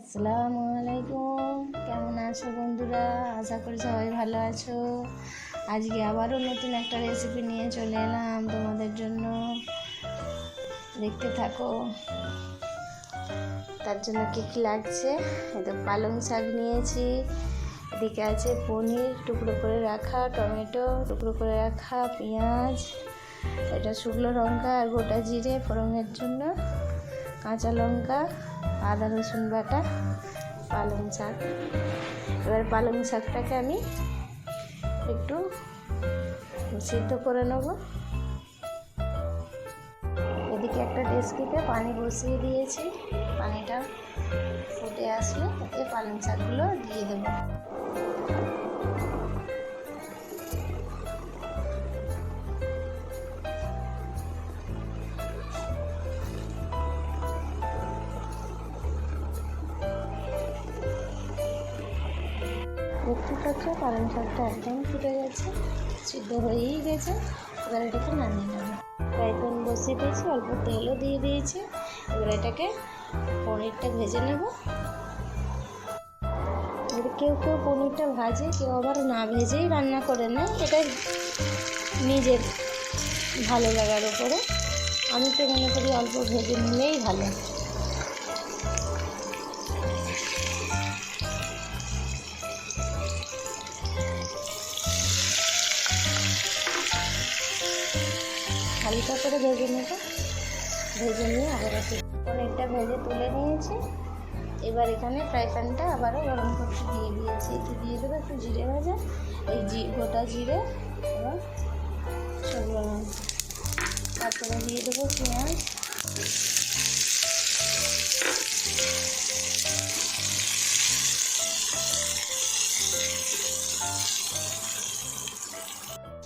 আসসালামু আলাইকুম, কেমন আছো বন্ধুরা? আশা করি সবাই ভালো আছো। আজকে আবারও নতুন একটা রেসিপি নিয়ে চলে এলাম তোমাদের জন্য, দেখতে থাকো। তার জন্য কী কী লাগছে, এটা পালং শাক নিয়েছি, এদিকে আছে পনির টুকরো করে রাখা, টমেটো টুকরো করে রাখা, পেঁয়াজ, এটা শুকনো লঙ্কা আর গোটা জিরে ফোড়নের জন্য, কাঁচা লঙ্কা, আদা রসুন বাটা, পালং শাক। এবার পালং শাকটাকে আমি একটু সিদ্ধ করে নেব। এদিকে একটা ডেচকিতে পানি বসিয়ে দিয়েছি, পানিটা ফুটে আসলে এতে পালং শাকগুলো দিয়ে দেবো। দেখতে পাচ্ছ পালং শাকটা একদম ফুটে গেছে, সিদ্ধ হয়েই গেছে। এবার এটাকে নামিয়ে নেবো। ফ্রাই প্যান বসিয়ে দিয়েছি, অল্প তেলও দিয়ে দিয়েছি। এবার এটাকে পনিরটা ভেজে নেব। কেউ কেউ পনিরটা ভাজে, কেউ আবার না ভেজেই রান্না করে নেয়, এটা নিজের ভালো লাগার উপরে। আমি তো মনে করি অল্প ভেজে নিলেই ভালো। হালকা করে ভেজে নেব, ভেজে নিয়ে আবার পনিরটা ভেজে তুলে নিয়েছি। এবার এখানে ফ্রাই প্যানটা আবারও গরম করতে দিয়ে দিয়েছি। একটু দিয়ে দেবো একটু জিরে ভাজা, এই গোটা জিরে এবং শুকনো লঙ্কা, তারপরে দিয়ে দেবো পেঁয়াজ,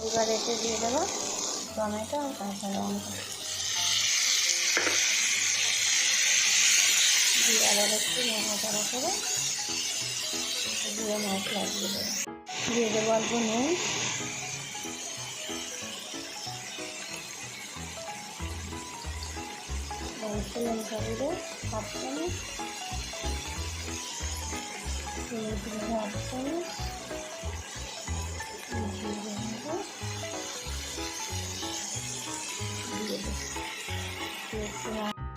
এবার এতে দিয়ে দেবো টমেটো আর কাঁচা লঙ্কা, দিয়ে আবার একটু নাড়াচাড়া করে দিয়ে মশলা দিয়ে দেবো অল্প নুন, লঙ্কা গুঁড়ো হাফ চামচ, হাফ চামচ,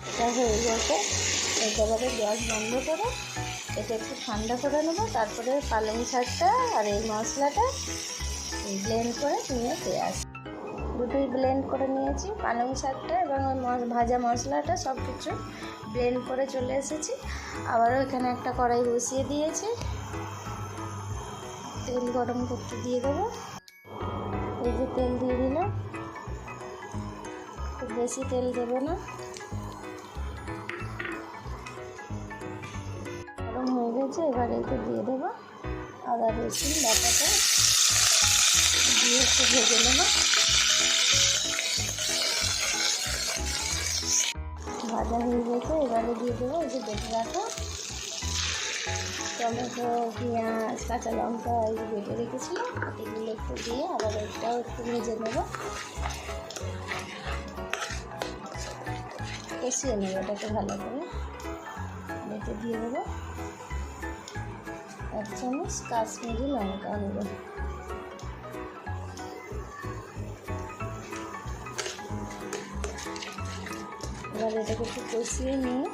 এটা হয়ে গেছে। একেবারে গ্যাস বন্ধ করে এটা একটু ঠান্ডা করে নেবো। তারপরে পালং শাকটা আর এই মশলাটা ব্লেন্ড করে নিয়ে পেঁয়াজ দুটোই ব্লেন্ড করে নিয়েছি। পালং শাকটা এবং ওই ভাজা মশলাটা সব কিছু ব্লেন্ড করে চলে এসেছি। আবারও এখানে একটা কড়াই বসিয়ে দিয়েছি, তেল গরম করতে দিয়ে দেবো। এই যে তেল দিয়ে দিলাম, খুব বেশি তেল দেবো না। গরম হয়ে গেছে, এবার এতে দিয়ে দেবো আদা রসুন বাটাটা, দিয়ে একটু ভেজে নেব। ভাজা হয়ে গেছে, এবারে দিয়ে দেবো এই যে বেটে রাখা টমেটো, পেঁয়াজ, কাঁচা লঙ্কা এই যে বেটে রেখেছিলাম, এগুলো একটু দিয়ে আবার এটাও একটু ভেজে নেব, কষিয়ে নেব এটাকে ভালো করে। এতে দিয়ে দেবো 1 চামচ কাশ্মীরি লঙ্কা গুঁড়ো, এবার এটাকে একটু কষিয়ে নিয়ে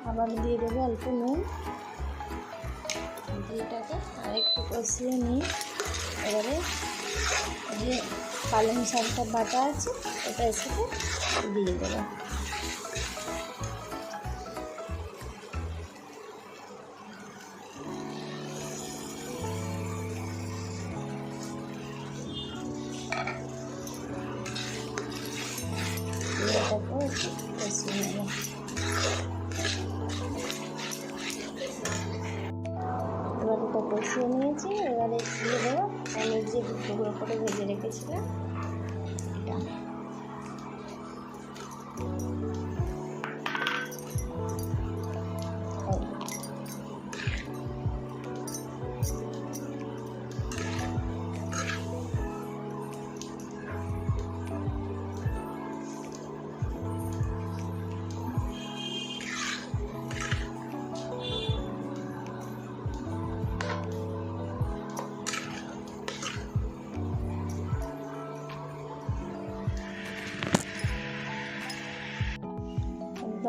আবার দিয়ে দেবো অল্প নুন, দিয়ে এটাকে আর একটু কষিয়ে নিয়ে এবারে যে পালং শাকটা বাটা আছে এটা এর সাথে দিয়ে দেবো। এটাকেও একটু কষিয়ে নেব। এবার এটা কষিয়ে নিয়েছি, এবারে দিয়ে দেবো পনির যে টুকরো করে ভেজে রেখেছিলাম এটা।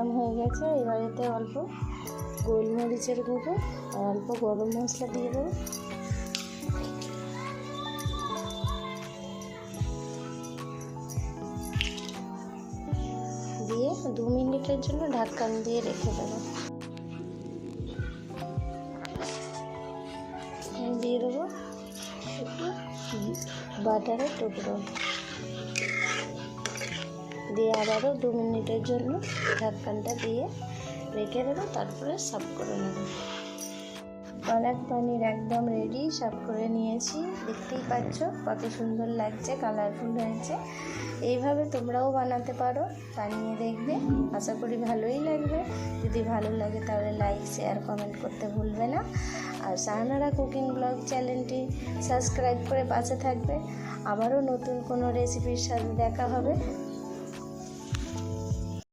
একদম হয়ে গেছে। এবার এতে অল্প গোলমরিচের গুঁড়ো আর অল্প গরম মশলা দিয়ে দেবো। দিয়ে 2 মিনিটের জন্য ঢাকনা দিয়ে রেখে দেবো। দিয়ে দেবো একটু বাটারের টুকরো, দিয়ে আবারও 2 মিনিটের জন্য ঢাকনাটা দিয়ে রেখে দেবো। তারপরে সার্ভ করে নেব। পালক পনির একদম রেডি, সার্ভ করে নিয়েছি। দেখতেই পাচ্ছ কত সুন্দর লাগছে, কালারফুল হয়েছে। এইভাবে তোমরাও বানাতে পারো, বানিয়ে দেখবে, আশা করি ভালোই লাগবে। যদি ভালো লাগে তাহলে লাইক, শেয়ার, কমেন্ট করতে ভুলবে না। আর সাহানারা কুকিং ব্লগ চ্যানেলটি সাবস্ক্রাইব করে পাশে থাকবে। আবারও নতুন কোনো রেসিপির সাথে দেখা হবে।